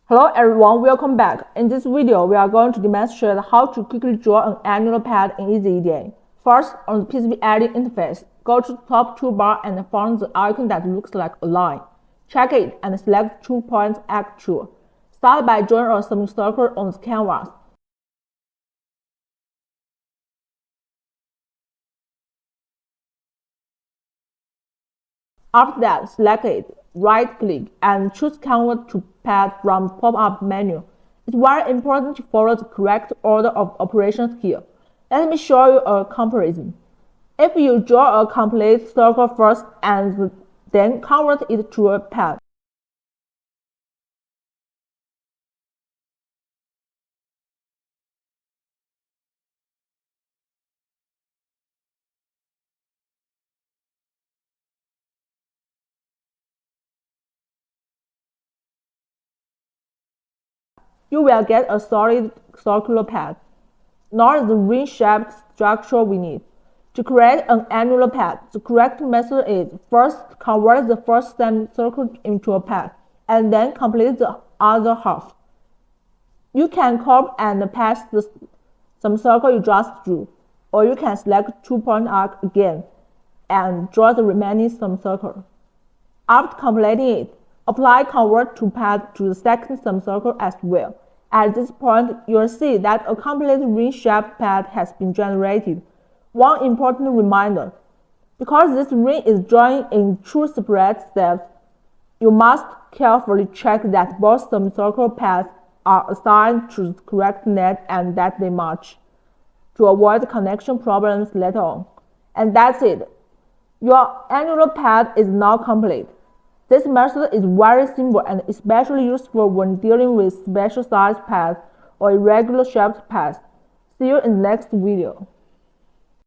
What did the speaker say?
Hello everyone, welcome back. In this video, we are going to demonstrate how to quickly draw an annular pad in EasyEDA. First, on the PCB editing interface, go to the top toolbar and find the icon that looks like a line. Check it and select 2-point actual. Start by drawing a semicircle on the canvas. After that, select it, right-click, and choose Convert to Pad from the pop-up menu. It's very important to follow the correct order of operations here. Let me show you a comparison. If you draw a complete circle first and then convert it to a pad, you will get a solid circular pad, not the ring-shaped structure we need. To create an annular pad, the correct method is first convert the first semicircle into a pad, and then complete the other half. You can copy and paste the semicircle you just drew, or you can select 2-point arc again and draw the remaining semicircle. After completing it, apply Convert to Pad to the second semicircle as well. At this point, you'll see that a complete ring-shaped pad has been generated. One important reminder: because this ring is drawn in two separate steps, you must carefully check that both semicircle pads are assigned to the correct net and that they match, to avoid connection problems later on. And that's it. Your annular pad is now complete. This method is very simple and especially useful when dealing with special-sized pads or irregular shaped pads. See you in the next video.